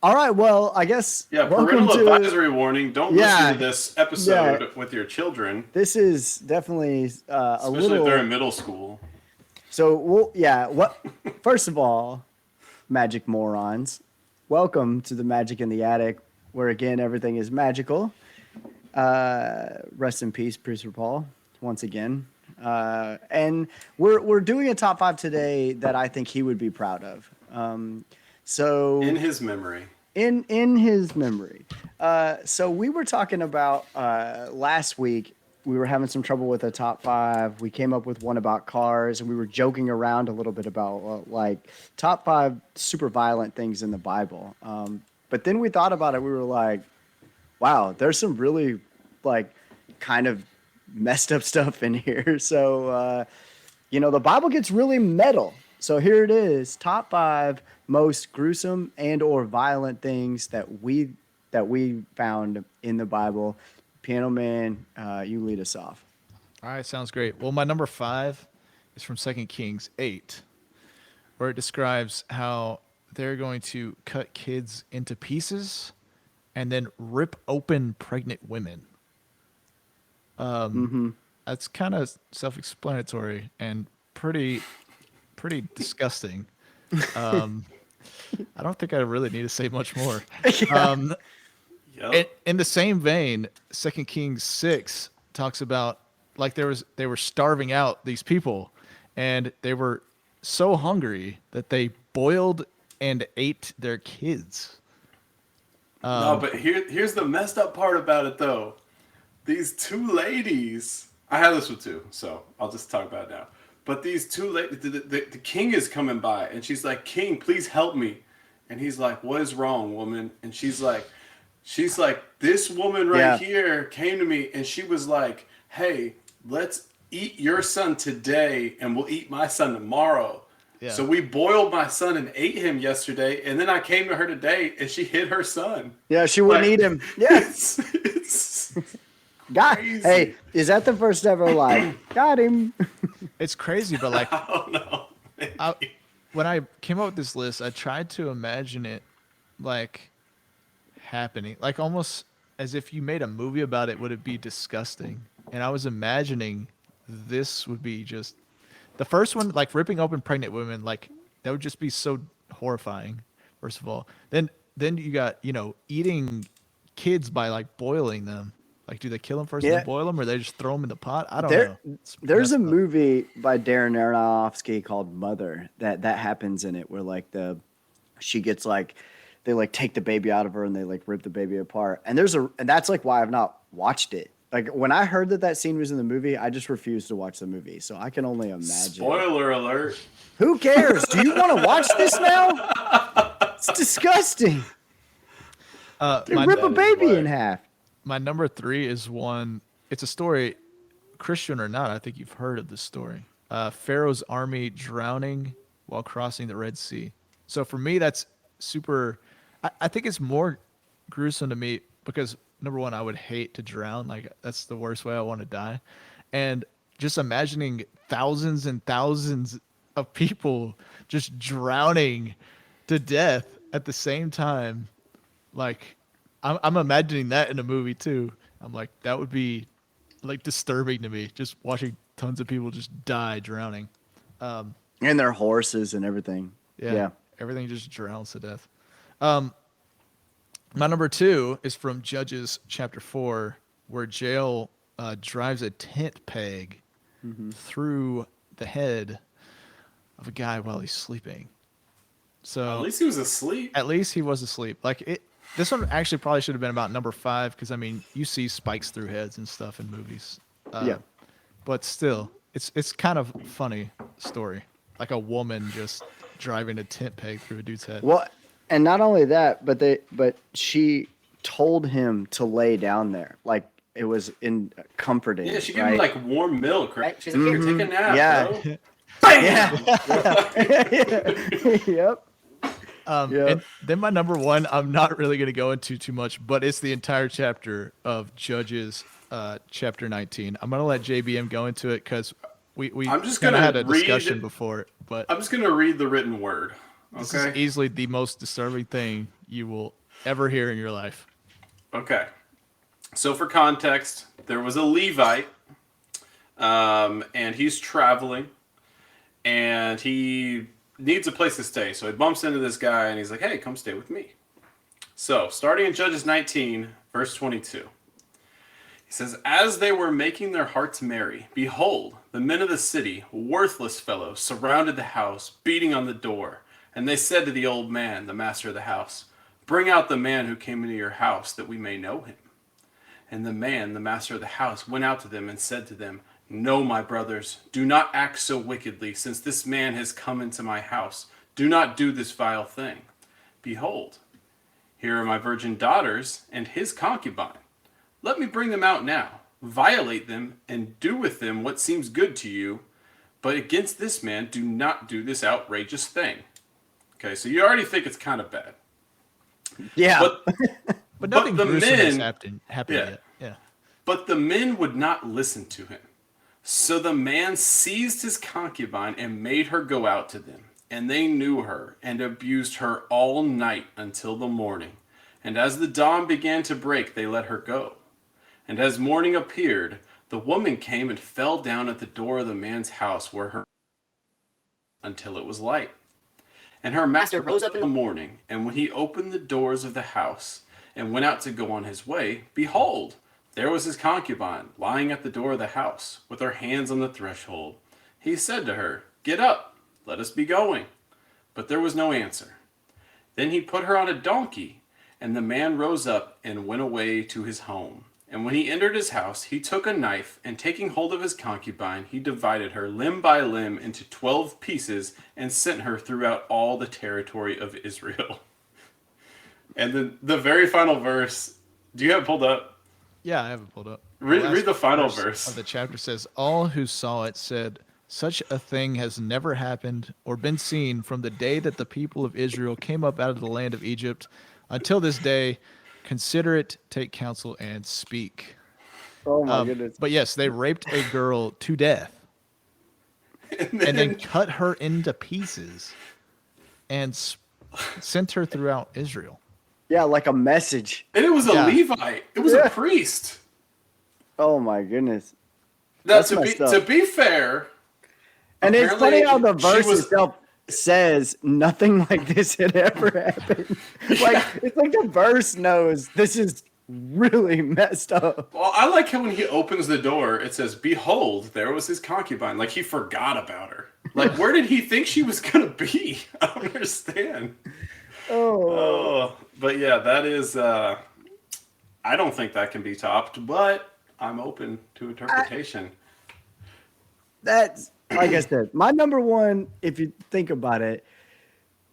All right. Well, I guess Yeah, welcome parental to. advisory warning. Don't listen to Yeah, this yeah. episode with your children, This is definitely a especially if they're in little. middle school. So, well, yeah. What? First of all, magic morons, welcome to the Magic in the Attic, where again everything is magical. Rest in peace, Priest Paul, once again. And we're doing a top five today that I think he would be proud of. In So his memory. in his memory. So we were talking about last week. We were having some trouble with a top five. We came up with one about cars, and we were joking around a little bit about like top five super violent things in the Bible. But then we thought about it. We were like, wow, there's some really like kind of messed up stuff in here. So the Bible gets really metal. So here it is: top five most gruesome and or violent things that we found in the Bible. Piano Man, you lead us off. All right, sounds great. Well, my number 5 is from 2 Kings 8, where it describes how they're going to cut kids into pieces and then rip open pregnant women. Mm-hmm. That's kind of self-explanatory and pretty disgusting. Um, I don't think I really need to say much more. Yeah. In the same vein, 2 Kings 6 talks about like they were starving out these people, and they were so hungry that they boiled and ate their kids. No, but here's the messed up part about it, though. These two ladies. I have this with two, so I'll just talk about it now. But these two ladies, the king is coming by, and she's like, "King, please help me." And he's like, "What is wrong, woman?" And she's like, "This woman right Yeah. here came to me, and she was like, 'Hey, let's eat your son today, and we'll eat my son tomorrow.' Yeah. So we boiled my son and ate him yesterday, and then I came to her today, and she hid her son. Yeah, she wouldn't Like, eat him. Yeah. it's God. crazy. Hey, is that the first ever like got him? It's crazy, but like I don't know. when I came up with this list, I tried to imagine it like happening, like almost as if you made a movie about it, would it be disgusting? And I was imagining this would be just the first one, like ripping open pregnant women, like that would just be so horrifying. First of all, then you got eating kids by like boiling them. Like, do they kill them first and Yeah. then boil them, or they just throw them in the pot? I don't There, know. It's there's a messed up. movie by Darren Aronofsky called Mother that happens in it, where like she gets like they like take the baby out of her and they like rip the baby apart, and that's like why I've not watched it. Like when I heard that scene was in the movie, I just refused to watch the movie. So I can only imagine. Spoiler alert. Who cares? Do you want to watch this now? It's disgusting. They My rip a That is baby why. in half. My number 3 is one. It's a story, Christian or not. I think you've heard of this story. Pharaoh's army drowning while crossing the Red Sea. So for me, that's super. I think it's more gruesome to me because number one, I would hate to drown. Like that's the worst way I want to die, and just imagining thousands and thousands of people just drowning to death at the same time, like I'm imagining that in a movie too. I'm like that would be like disturbing to me, just watching tons of people just die drowning. And their horses and everything. Yeah, Yeah. everything just drowns to death. Um, my number 2 is from Judges chapter 4, where Jael drives a tent peg through the head of a guy while he's sleeping. So At least he was asleep. at least he was asleep. Like it. This one actually probably should have been about number 5 because I mean you see spikes through heads and stuff in movies. Yeah. But still, it's kind of funny story. Like a woman just driving a tent peg through a dude's head. Well, and not only that, but she told him to lay down there. Like it was in comforting. Yeah, she gave right? him like warm milk, right? She's like, "Here, take a nap, Yeah. bro." Bam! Yeah. Yep. Yeah. And then my number 1, I'm not really going to go into too much, but it's the entire chapter of Judges, chapter 19. I'm going to let JBM go into it because we I'm just kinda gonna had a read discussion it. before it, but I'm just gonna read the written word. this Okay. is easily the most disturbing thing you will ever hear in your life. Okay. So for context, there was a Levite, and he's traveling, and he needs a place to stay. So he bumps into this guy, and he's like, hey, come stay with me. So starting in Judges 19, verse 22. He says, as they were making their hearts merry, behold, the men of the city, worthless fellows, surrounded the house, beating on the door. And they said to the old man, the master of the house, bring out the man who came into your house, that we may know him. And the man, the master of the house, went out to them and said to them, no, my brothers, do not act so wickedly, since this man has come into my house. Do not do this vile thing. Behold, here are my virgin daughters and his concubine. Let me bring them out now, violate them, and do with them what seems good to you. But against this man, do not do this outrageous thing. Okay, so you already think it's kind of bad. Yeah. But nothing the gruesome men, has happened yet. Yeah. But the men would not listen to him. So the man seized his concubine and made her go out to them. And they knew her and abused her all night until the morning. And as the dawn began to break, they let her go. And as morning appeared, the woman came and fell down at the door of the man's house where her until it was light. And her master rose up in the morning, and when he opened the doors of the house and went out to go on his way, behold, there was his concubine lying at the door of the house with her hands on the threshold. He said to her, get up, let us be going. But there was no answer. Then he put her on a donkey, and the man rose up and went away to his home. And when he entered his house, he took a knife, and taking hold of his concubine, he divided her limb by limb into 12 pieces and sent her throughout all the territory of Israel. And then the very final verse, do you have it pulled up? Yeah, I have it pulled up. Read the final verse of the chapter says, all who saw it said, such a thing has never happened or been seen from the day that the people of Israel came up out of the land of Egypt until this day. Consider it, take counsel, and speak. Oh my goodness. But yes, they raped a girl to death and then cut her into pieces and sent her throughout Israel. Yeah, like a message. And it was a Levite. It was a priest. Oh my goodness. Now, to be fair, and it's funny how the verse itself says nothing like this had ever happened. Like it's like the verse knows this is really messed up. Well, I like how when he opens the door, it says, behold, there was his concubine. Like he forgot about her. Like where did he think she was gonna be? I don't understand. But yeah, that is I don't think that can be topped, but I'm open to interpretation. That's like I said, my number one, if you think about it,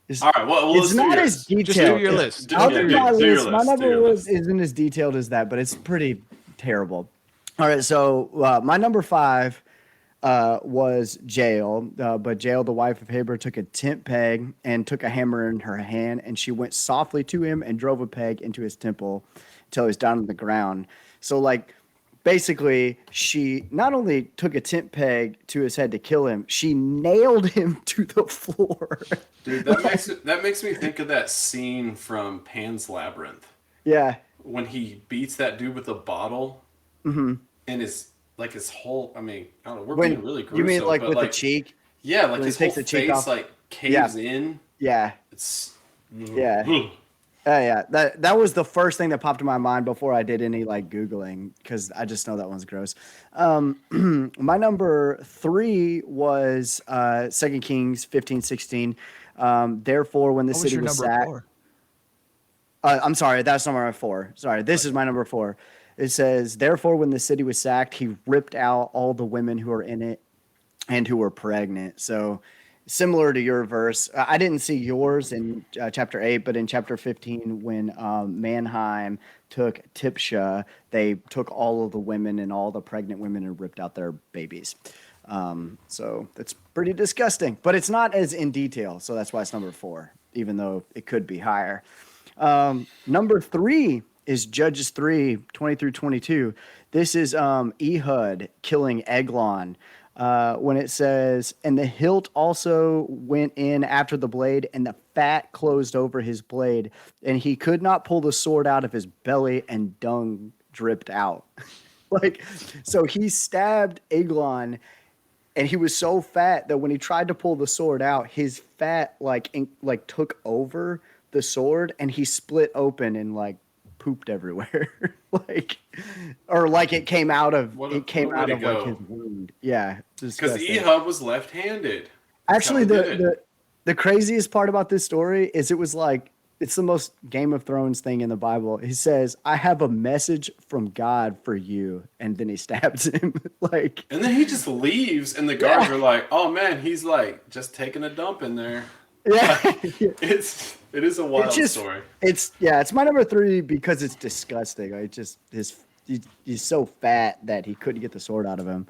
is all right. Well, it's not as detailed. Just do your list. I'll do my list. My number one isn't as detailed as that, but it's pretty terrible. All right, so my number 5 was Jael, but Jael, the wife of Heber, took a tent peg and took a hammer in her hand, and she went softly to him and drove a peg into his temple until he was down on the ground. So, like, basically, she not only took a tent peg to his head to kill him, she nailed him to the floor. Dude, that makes me think of that scene from Pan's Labyrinth. Yeah. When he beats that dude with a bottle, and his whole, I mean, I don't know, we're being really gruesome. You mean like with the cheek? Yeah, like his whole face like caves in. Yeah. It's yeah. Yeah, that was the first thing that popped in my mind before I did any like Googling, because I just know that one's gross. My number 3 was 2 Kings 15:16. Therefore, when the city was sacked. I'm sorry, that's number 4. Sorry, this is my number 4. It says, therefore, when the city was sacked, he ripped out all the women who were in it and who were pregnant. So similar to your verse, I didn't see yours in chapter 8, but in chapter 15, when Mannheim took Tipsha, they took all of the women and all the pregnant women and ripped out their babies. So it's pretty disgusting, but it's not as in detail. So that's why it's number 4, even though it could be higher. Number 3 is Judges 3:20 through 22. This is Ehud killing Eglon. when it says, and the hilt also went in after the blade, and the fat closed over his blade, and he could not pull the sword out of his belly, and dung dripped out. Like, so he stabbed Eglon, and he was so fat that when he tried to pull the sword out, his fat like took over the sword, and he split open and like pooped everywhere. Like, or like it came out of What like his wound. Yeah, because disgusting. Ehud was left-handed. That's how Actually, they did it. the craziest part about this story is it was like it's the most Game of Thrones thing in the Bible. He says, "I have a message from God for you," and then he stabs him. Like, And then he just leaves, and the guards are like, "Oh man, he's like just taking a dump in there." yeah, It is a wild story. It's my number 3 because it's disgusting. Like, he's so fat that he couldn't get the sword out of him.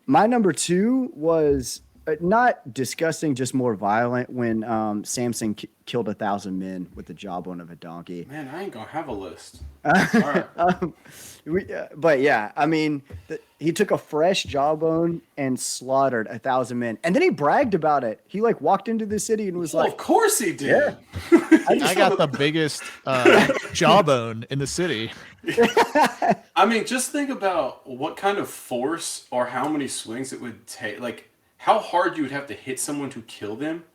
My number 2 was not disgusting, just more violent when Samson killed 1,000 men with the jawbone of a donkey. Man, I ain't gonna have a list. All right. But yeah, I mean, he took a fresh jawbone and slaughtered 1,000 men, and then he bragged about it. He like walked into the city and was like, "Of course he did." Yeah. I got the biggest jawbone in the city. I mean, just think about what kind of force or how many swings it would take. Like, how hard you would have to hit someone to kill them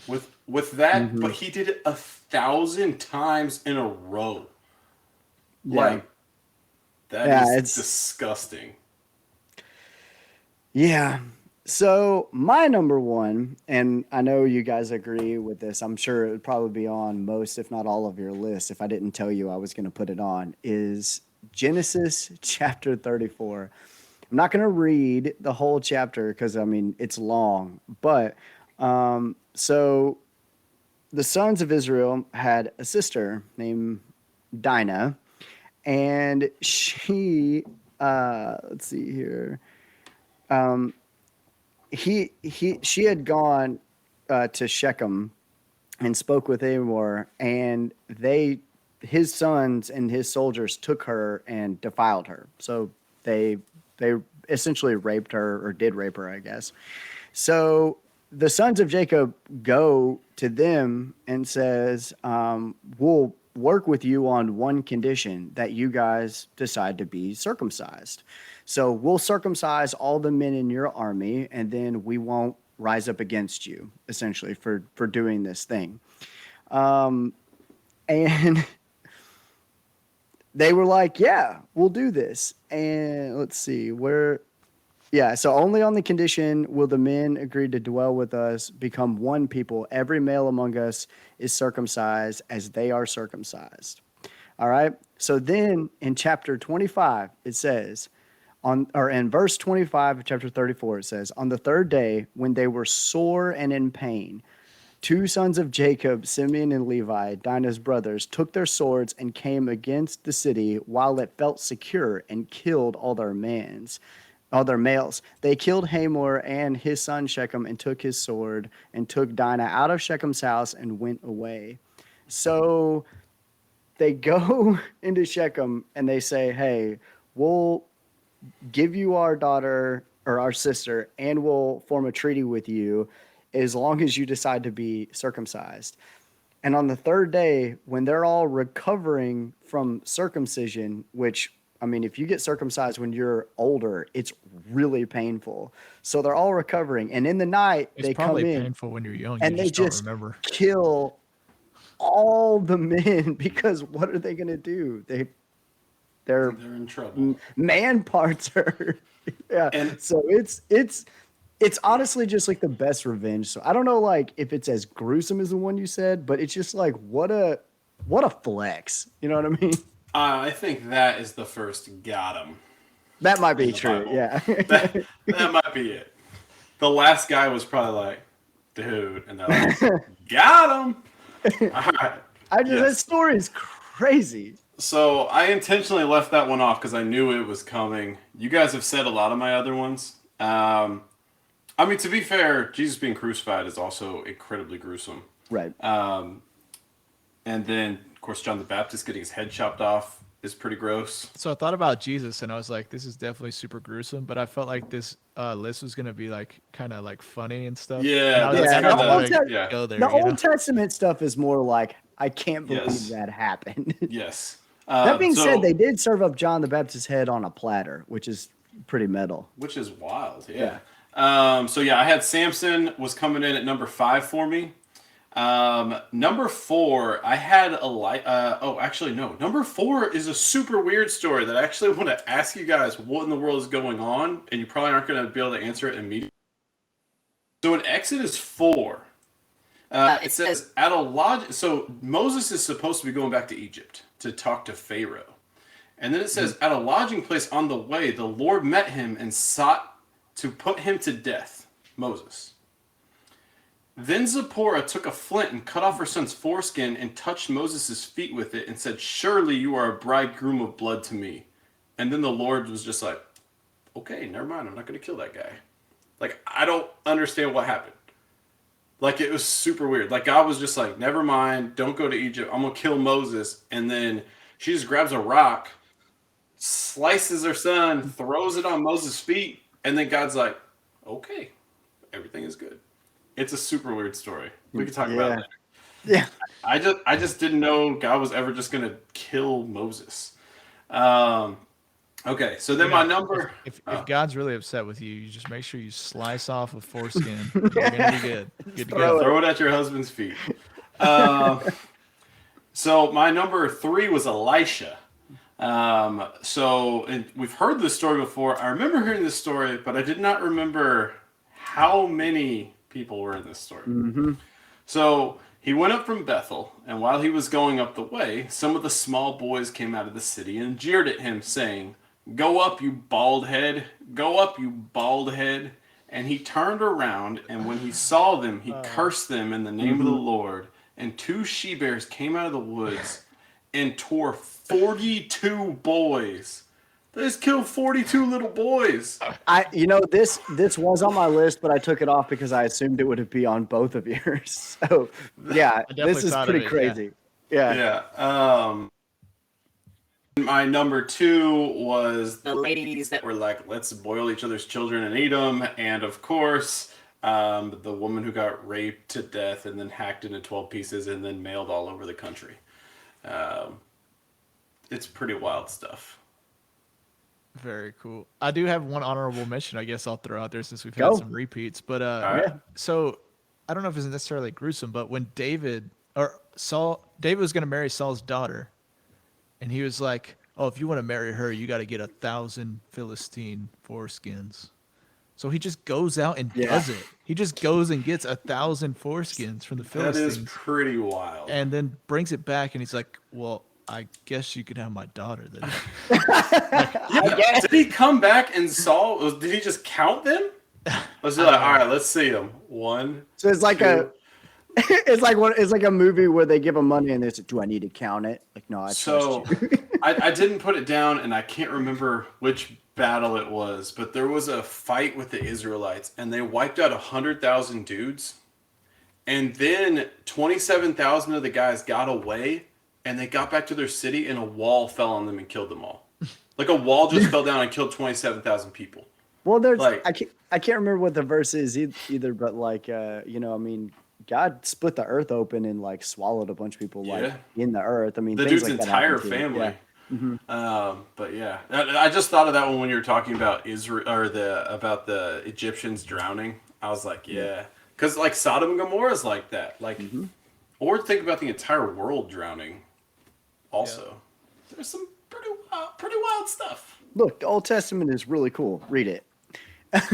with that. Mm-hmm. But he did it 1,000 times in a row. Yeah. Like, that is disgusting. Yeah. So my number 1, and I know you guys agree with this, I'm sure it would probably be on most, if not all of your lists, if I didn't tell you I was going to put it on, is Genesis chapter 34. I'm not going to read the whole chapter because, I mean, it's long. But so the sons of Israel had a sister named Dinah, and she, let's see here. She had gone to Shechem and spoke with Hamor, and his sons and his soldiers took her and defiled her. So they essentially raped her, or did rape her, I guess. So the sons of Jacob go to them and says, we'll work with you on one condition, that you guys decide to be circumcised. So we'll circumcise all the men in your army, and then we won't rise up against you, essentially, for doing this thing. And they were like, yeah, we'll do this. And let's see so only on the condition will the men agree to dwell with us, become one people. Every male among us is circumcised as they are circumcised. All right. So then in chapter 25, it says, in verse 25 of chapter 34, it says, on the third day, when they were sore and in pain, 2 sons of Jacob, Simeon and Levi, Dinah's brothers, took their swords and came against the city while it felt secure, and killed all their males. They killed Hamor and his son Shechem, and took his sword, and took Dinah out of Shechem's house and went away. So they go into Shechem and they say, hey, we'll give you our daughter or our sister, and we'll form a treaty with you as long as you decide to be circumcised. And on the third day, when they're all recovering from circumcision, which, I mean, if you get circumcised when you're older, it's really painful. So they're all recovering. And in the night, they come in. It's probably painful when you're young. And they just kill all the men, because what are they going to do? They're in trouble. Man parts are, yeah. And so it's honestly just like the best revenge. So I don't know, like, if it's as gruesome as the one you said, but it's just like, what a flex. You know what I mean? I think that is the first got him. That might be true. Bible. Yeah. that might be it. The last guy was probably like, dude, and they're like, got him. All right. That story is crazy. So I intentionally left that one off because I knew it was coming. You guys have said a lot of my other ones. I mean, to be fair, Jesus being crucified is also incredibly gruesome. Right. And then, of course, John the Baptist getting his head chopped off. is pretty gross. So I thought about Jesus, and I was like, this is definitely super gruesome. But I felt like this list was gonna be like kind of like funny and stuff. And Yeah, I was like, that's I don't kinda- want to yeah. go there. The You know? Old Testament stuff is more like, I can't believe Yes. that happened. Yes. That being So- said, they did serve up John the Baptist's head on a platter, which is pretty metal. Which is wild, yeah. So yeah, I had Samson was coming in at number 5 for me. Number 4, I had number 4 is a super weird story that I actually want to ask you guys what in the world is going on, and you probably aren't going to be able to answer it immediately. So in Exodus 4, it says at a lodge. So Moses is supposed to be going back to Egypt to talk to Pharaoh, and then it says at a lodging place on the way, the Lord met him and sought to put him to death. Moses. Then Zipporah took a flint and cut off her son's foreskin and touched Moses' feet with it and said, "Surely you are a bridegroom of blood to me." And then the Lord was just like, "Okay, never mind. I'm not going to kill that guy." Like, I don't understand what happened. Like, it was super weird. Like, God was just like, "Never mind. Don't go to Egypt. I'm going to kill Moses." And then she just grabs a rock, slices her son, throws it on Moses' feet. And then God's like, "Okay, everything is good." It's a super weird story. We could talk about it later. Yeah. I just didn't know God was ever just gonna kill Moses. Okay, so then my number. If God's really upset with you, you just make sure you slice off a foreskin. You're gonna be good. Good to go. Throw it at your husband's feet. So my number 3 was Elisha. And we've heard this story before. I remember hearing this story, but I did not remember how many people were in this story. Mm-hmm. So he went up from Bethel, and while he was going up the way, some of the small boys came out of the city and jeered at him, saying, "Go up, you bald head! Go up, you bald head!" And he turned around, and when he saw them, he cursed them in the name of the Lord. And 2 she-bears came out of the woods and tore 42 boys. They just killed 42 little boys. This was on my list, but I took it off because I assumed it would be on both of yours. So yeah, this is pretty crazy. Yeah. My number 2 was the ladies that were like, "Let's boil each other's children and eat them," and of course, the woman who got raped to death and then hacked into 12 pieces and then mailed all over the country. It's pretty wild stuff. Very cool. I do have one honorable mention, I guess I'll throw out there since we've had some repeats. But so I don't know if it's necessarily gruesome, but when David was going to marry Saul's daughter, and he was like, "Oh, if you want to marry her, you got to get 1,000 Philistine foreskins." So he just goes out and does it. He just goes and gets 1,000 foreskins from the Philistines. That is pretty wild. And then brings it back, and he's like, "Well, I guess you could have my daughter then." Did he come back and saw? Did he just count them? Was he like, "All right, let's see them. 1." So it's like 2. it's like a movie where they give them money and they say, "Do I need to count it?" Like, no, I trust you. I didn't put it down, and I can't remember which battle it was, but there was a fight with the Israelites, and they wiped out 100,000 dudes, and then 27,000 of the guys got away, and they got back to their city, and a wall fell on them and killed them all. Like a wall just fell down and killed 27,000 people. Well, there's Like- I can't remember what the verse is either, but like God split the earth open and like swallowed a bunch of people like in the earth. I mean, The things dude's like that entire happen too. family. Yeah. Mm-hmm. But yeah, I just thought of that one when you were talking about Israel or about the Egyptians drowning. I was like, yeah, because like Sodom and Gomorrah is like that. Like, or think about the entire world drowning. Also, there's some pretty wild stuff. Look, the Old Testament is really cool. Read it. This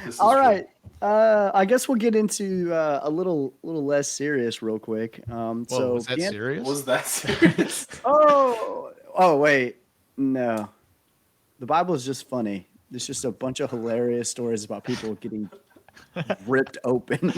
is All true. right. I guess we'll get into a little less serious real quick. So Was that serious? Was that serious? Oh wait, no. The Bible is just funny. It's just a bunch of hilarious stories about people getting ripped open.